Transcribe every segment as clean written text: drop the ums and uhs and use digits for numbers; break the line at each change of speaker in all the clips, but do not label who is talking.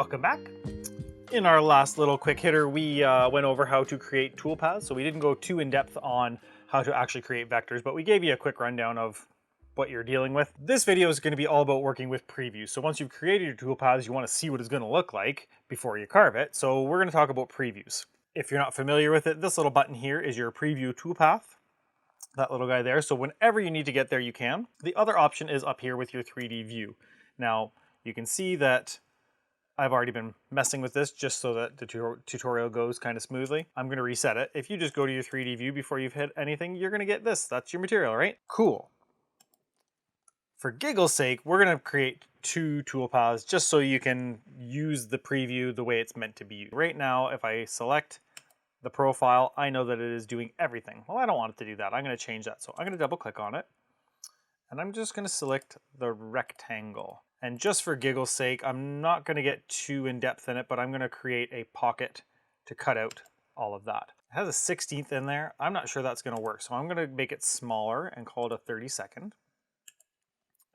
Welcome back. In our last little quick hitter, we went over how to create toolpaths. So we didn't go too in depth on how to actually create vectors, but we gave you a quick rundown of what you're dealing with. This video is going to be all about working with previews. So once you've created your toolpaths, you want to see what it's going to look like before you carve it. So we're going to talk about previews. If you're not familiar with it, this little button here is your preview toolpath. That little guy there. So whenever you need to get there, you can. The other option is up here with your 3D view. Now, you can see that I've already been messing with this just so that the tutorial goes kind of smoothly. I'm going to reset it. If you just go to your 3D view before you've hit anything, you're going to get this. That's your material, right? Cool. For giggle's sake, we're going to create two toolpaths just so you can use the preview the way it's meant to be used. Right now, if I select the profile, I know that it is doing everything. Well, I don't want it to do that. I'm going to change that. So I'm going to double click on it and I'm just going to select the rectangle. And just for giggle's sake, I'm not going to get too in depth in it, but I'm going to create a pocket to cut out all of that. It has a 16th in there. I'm not sure that's going to work. So I'm going to make it smaller and call it a 32nd.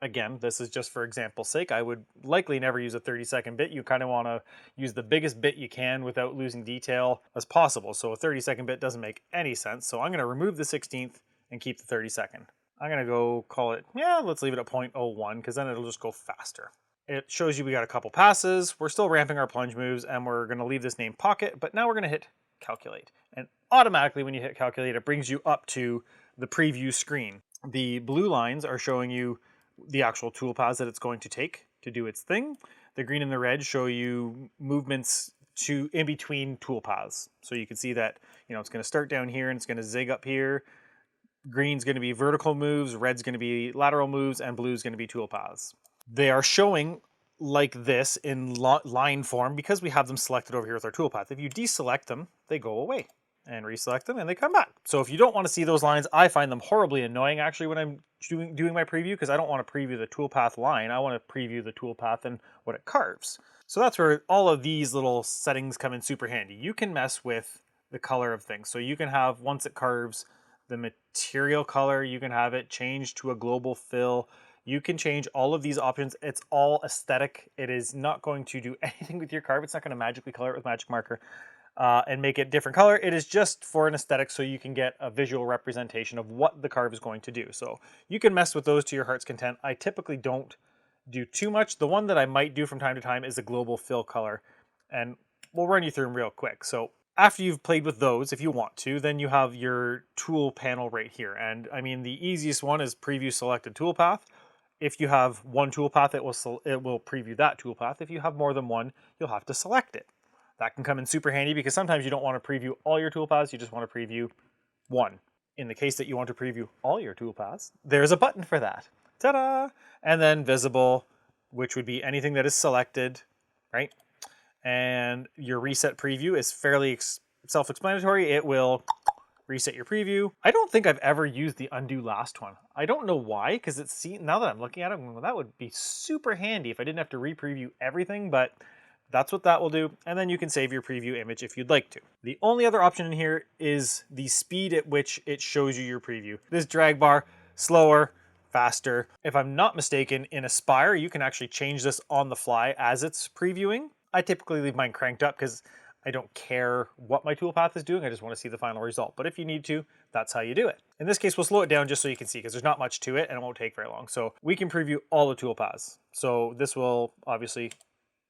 Again, this is just for example's sake. I would likely never use a 32nd bit. You kind of want to use the biggest bit you can without losing detail as possible. So a 32nd bit doesn't make any sense. So I'm going to remove the 16th and keep the 32nd. I'm going to go call it, let's leave it at 0.01 because then it'll just go faster. It shows you we got a couple passes. We're still ramping our plunge moves and we're going to leave this name pocket, but now we're going to hit calculate. And automatically when you hit calculate, it brings you up to the preview screen. The blue lines are showing you the actual toolpaths that it's going to take to do its thing. The green and the red show you movements to in between toolpaths. So you can see that, it's going to start down here and it's going to zig up here. Green's going to be vertical moves, red's going to be lateral moves, and blue's going to be toolpaths. They are showing like this in line form because we have them selected over here with our toolpath. If you deselect them, they go away. And reselect them and they come back. So if you don't want to see those lines, I find them horribly annoying actually when I'm doing my preview because I don't want to preview the toolpath line. I want to preview the toolpath and what it carves. So that's where all of these little settings come in super handy. You can mess with the color of things. So you can have, once it carves, the material color, you can have it changed to a global fill. You can change all of these options. It's all aesthetic. It is not going to do anything with your carve. It's not going to magically color it with magic marker. And make it different color. It is just for an aesthetic so you can get a visual representation of what the carve is going to do. So you can mess with those to your heart's content. I typically don't do too much. The one that I might do from time to time is a global fill color. And we'll run you through them real quick. So after you've played with those, if you want to, then you have your tool panel right here. And I mean, the easiest one is preview selected toolpath. If you have one toolpath, it will preview that toolpath. If you have more than one, you'll have to select it. That can come in super handy because sometimes you don't want to preview all your toolpaths, you just want to preview one. In the case that you want to preview all your toolpaths, there's a button for that. Ta-da! And then visible, which would be anything that is selected, right? And your reset preview is fairly self-explanatory. It will reset your preview. I don't think I've ever used the undo last one. I don't know why, because now that I'm looking at it, well, that would be super handy if I didn't have to re-preview everything, but that's what that will do, and then you can save your preview image if you'd like to. The only other option in here is the speed at which it shows you your preview. This drag bar, slower, faster. If I'm not mistaken, in Aspire, you can actually change this on the fly as it's previewing. I typically leave mine cranked up because I don't care what my toolpath is doing, I just want to see the final result. But if you need to, that's how you do it. In this case, we'll slow it down just so you can see because there's not much to it and it won't take very long. So we can preview all the toolpaths. So this will obviously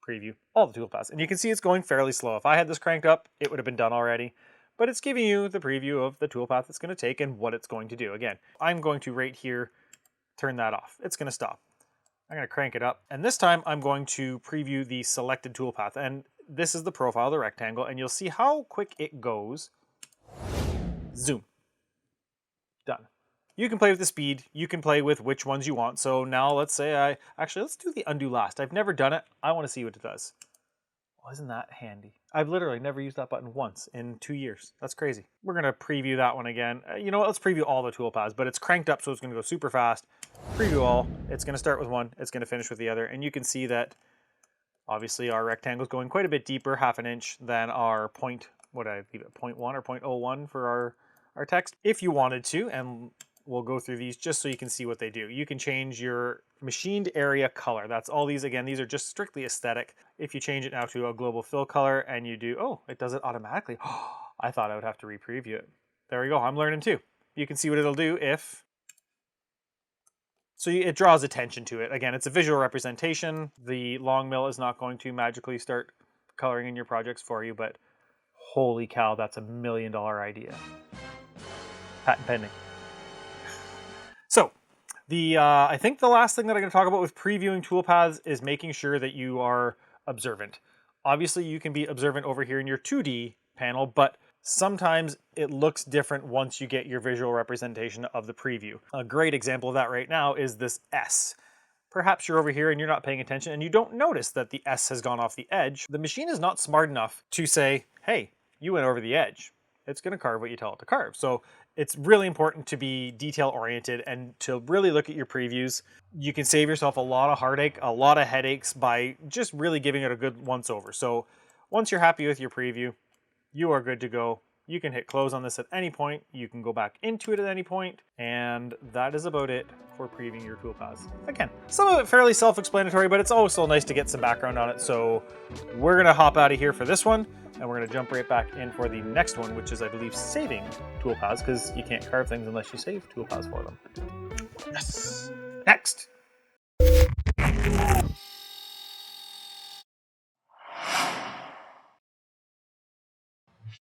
preview all the toolpaths. And you can see it's going fairly slow. If I had this cranked up, it would have been done already. But it's giving you the preview of the toolpath it's going to take and what it's going to do. Again, I'm going to right here turn that off. It's going to stop. I'm going to crank it up. And this time I'm going to preview the selected toolpath. And this is the profile, the rectangle. And you'll see how quick it goes. Zoom. Done. You can play with the speed, you can play with which ones you want. So now let's say let's do the undo last. I've never done it. I want to see what it does. Well, isn't that handy? I've literally never used that button once in 2 years. That's crazy. We're going to preview that one again. You know what? Let's preview all the toolpaths, but it's cranked up so it's going to go super fast. Preview all. It's going to start with one. It's going to finish with the other. And you can see that obviously our rectangle is going quite a bit deeper, half an inch, than our point, what did I leave it, 0.1 or 0.01 for our text. If you wanted to, and we'll go through these just so you can see what they do. You can change your machined area color. That's all these, again, these are just strictly aesthetic. If you change it now to a global fill color and you do, oh, it does it automatically. I thought I would have to re-preview it. There we go, I'm learning too. You can see what it'll do if, so it draws attention to it. Again, it's a visual representation. The LongMill is not going to magically start coloring in your projects for you, but holy cow, that's $1 million idea. Patent pending. So, I think the last thing that I'm going to talk about with previewing toolpaths is making sure that you are observant. Obviously, you can be observant over here in your 2D panel, but sometimes it looks different once you get your visual representation of the preview. A great example of that right now is this S. Perhaps you're over here and you're not paying attention and you don't notice that the S has gone off the edge. The machine is not smart enough to say, hey, you went over the edge. It's going to carve what you tell it to carve. So it's really important to be detail oriented and to really look at your previews. You can save yourself a lot of heartache, a lot of headaches by just really giving it a good once over. So once you're happy with your preview, you are good to go. You can hit close on this at any point. You can go back into it at any point, and that is about it for previewing your toolpaths. Again, some of it fairly self-explanatory, but it's always so nice to get some background on it. So we're gonna hop out of here for this one, and we're gonna jump right back in for the next one, which is, I believe, saving toolpaths, because you can't carve things unless you save toolpaths for them. Yes! Next!